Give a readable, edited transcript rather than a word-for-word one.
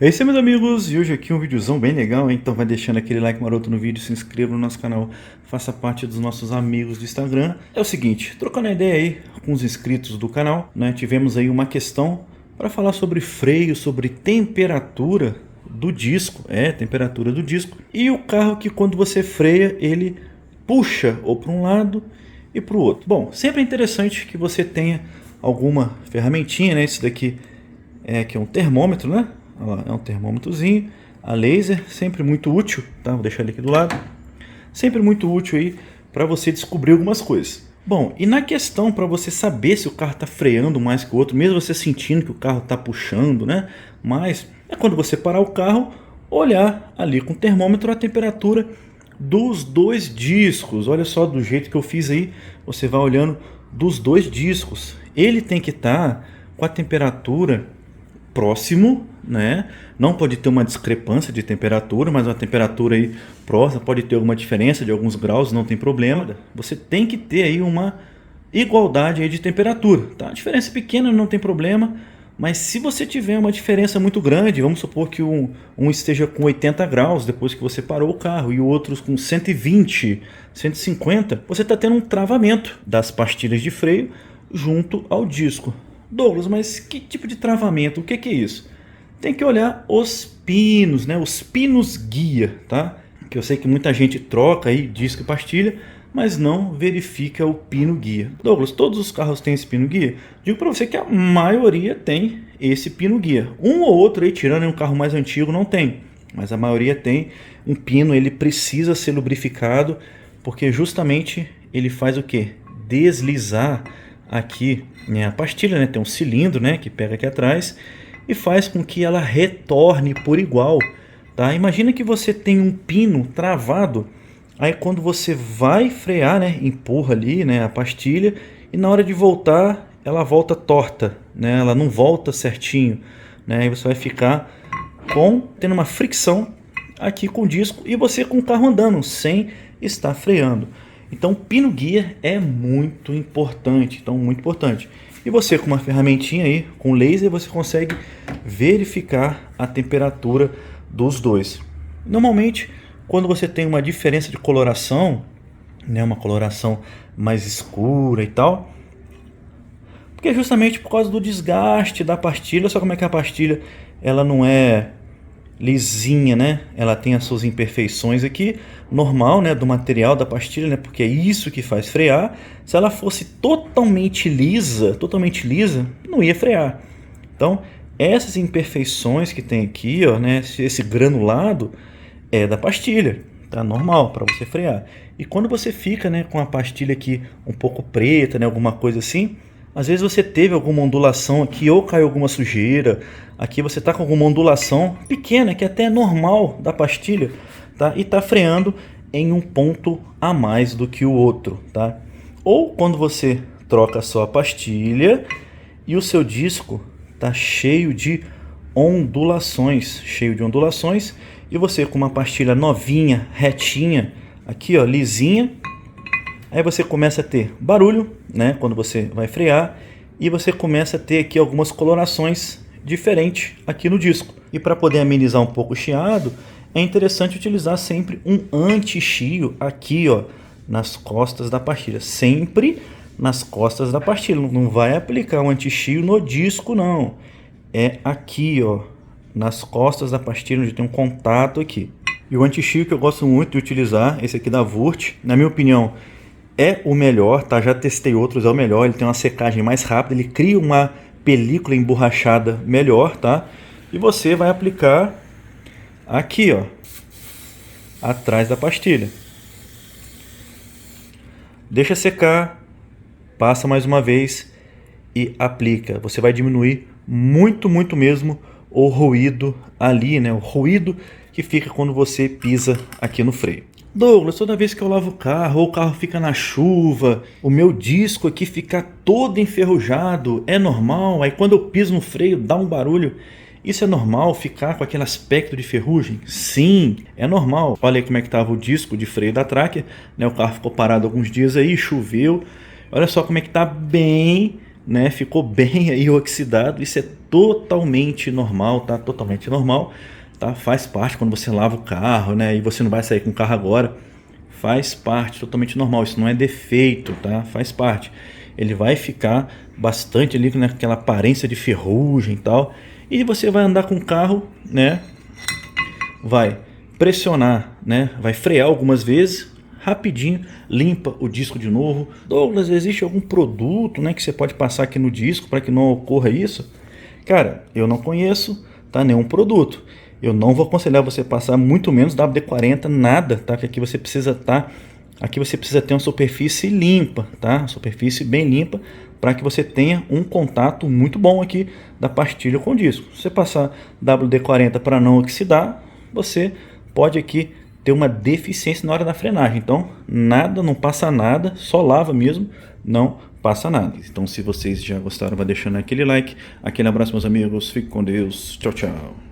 É isso aí, meus amigos, e hoje aqui um videozão bem legal, hein? Então vai deixando aquele like maroto no vídeo, se inscreva no nosso canal, faça parte dos nossos amigos do Instagram. É o seguinte, trocando a ideia aí com os inscritos do canal, né? Tivemos aí uma questão para falar sobre freio, sobre temperatura do disco, temperatura do disco, e o carro que quando você freia, ele puxa ou para um lado e para o outro. Bom, sempre é interessante que você tenha alguma ferramentinha, né? Esse daqui que é um termômetro, né? Olha lá, é um termômetrozinho, a laser, sempre muito útil, tá? Vou deixar ele aqui do lado. Sempre muito útil aí para você descobrir algumas coisas. Bom, e na questão para você saber se o carro está freando mais que o outro, mesmo você sentindo que o carro está puxando, né? Mas é quando você parar o carro, olhar ali com o termômetro a temperatura dos dois discos. Olha só do jeito que eu fiz aí, você vai olhando dos dois discos. Ele tem que estar com a temperatura próximo, né? Não pode ter uma discrepância de temperatura, mas uma temperatura aí próxima, pode ter alguma diferença de alguns graus, não tem problema. Você tem que ter aí uma igualdade aí de temperatura, tá? A diferença pequena não tem problema, mas se você tiver uma diferença muito grande, vamos supor que um esteja com 80 graus depois que você parou o carro e o outro com 120, 150, você está tendo um travamento das pastilhas de freio junto ao disco. Douglas, mas que tipo de travamento? O que é isso? Tem que olhar os pinos, né? Os pinos guia, tá? Que eu sei que muita gente troca aí disco e pastilha, mas não verifica o pino guia. Douglas, todos os carros têm esse pino guia? Digo para você que a maioria tem esse pino guia. Um ou outro aí, tirando um carro mais antigo, não tem. Mas a maioria tem um pino, ele precisa ser lubrificado, porque justamente ele faz o quê? Deslizar aqui, né, a pastilha, né, tem um cilindro, né, que pega aqui atrás e faz com que ela retorne por igual, tá? Imagina que você tem um pino travado, aí quando você vai frear, né, empurra ali, né, a pastilha, e na hora de voltar ela volta torta, né, ela não volta certinho, né, aí você vai ficar tendo uma fricção aqui com o disco e você com o carro andando sem estar freando. Então, pino guia é muito importante, muito importante. E você com uma ferramentinha aí, com laser, você consegue verificar a temperatura dos dois. Normalmente, quando você tem uma diferença de coloração, né, uma coloração mais escura e tal, porque é justamente por causa do desgaste da pastilha. Só como é que a pastilha ela não é lisinha, né? Ela tem as suas imperfeições aqui, normal, né, do material da pastilha, né? Porque é isso que faz frear. Se ela fosse totalmente lisa, não ia frear. Então, essas imperfeições que tem aqui, ó, né, esse granulado é da pastilha, tá? Normal para você frear. E quando você fica, né, com a pastilha aqui um pouco preta, né, alguma coisa assim, às vezes você teve alguma ondulação aqui ou caiu alguma sujeira. Aqui você está com alguma ondulação pequena, que até é normal da pastilha, tá? E está freando em um ponto a mais do que o outro, tá? Ou quando você troca só a pastilha e o seu disco está cheio de ondulações, e você com uma pastilha novinha, retinha, aqui ó, lisinha, aí você começa a ter barulho, né, quando você vai frear, e você começa a ter aqui algumas colorações diferentes aqui no disco. E para poder amenizar um pouco o chiado, é interessante utilizar sempre um anti-chio aqui, ó, nas costas da pastilha. Sempre nas costas da pastilha. Não vai aplicar um anti-chio no disco, não. É aqui, ó, nas costas da pastilha, onde tem um contato aqui. E o anti-chio que eu gosto muito de utilizar, esse aqui da Wurt, na minha opinião, é o melhor, tá? Já testei outros, é o melhor. Ele tem uma secagem mais rápida, ele cria uma película emborrachada melhor, tá? E você vai aplicar aqui, ó, atrás da pastilha. Deixa secar, passa mais uma vez e aplica. Você vai diminuir muito mesmo o ruído ali, né? O ruído que fica quando você pisa aqui no freio. Douglas, toda vez que eu lavo o carro, ou o carro fica na chuva, o meu disco aqui fica todo enferrujado, é normal? Aí quando eu piso no freio dá um barulho. Isso é normal, ficar com aquele aspecto de ferrugem? Sim, é normal. Olha aí como é que estava o disco de freio da Tracker, né? O carro ficou parado alguns dias aí, choveu. Olha só como é que está bem né? Ficou bem aí oxidado. Isso é totalmente normal, tá? Totalmente normal, tá? Faz parte quando você lava o carro, né? E você não vai sair com o carro agora. Faz parte, totalmente normal. Isso não é defeito, tá? Faz parte. Ele vai ficar bastante ali naquela aparência de ferrugem e tal. E você vai andar com o carro, né? Vai pressionar, né? Vai frear algumas vezes, rapidinho, limpa o disco de novo. Douglas, existe algum produto, né, que você pode passar aqui no disco para que não ocorra isso? Cara, eu não conheço, tá, nenhum produto. Eu não vou aconselhar você passar muito menos WD-40, nada, tá? Que aqui você precisa aqui você precisa ter uma superfície limpa, tá? Superfície bem limpa para que você tenha um contato muito bom aqui da pastilha com o disco. Se você passar WD-40 para não oxidar, você pode aqui ter uma deficiência na hora da frenagem. Então, nada, não passa nada, só lava mesmo, não passa nada. Então, se vocês já gostaram, vai deixando aquele like. Aquele abraço, meus amigos. Fique com Deus. Tchau, tchau.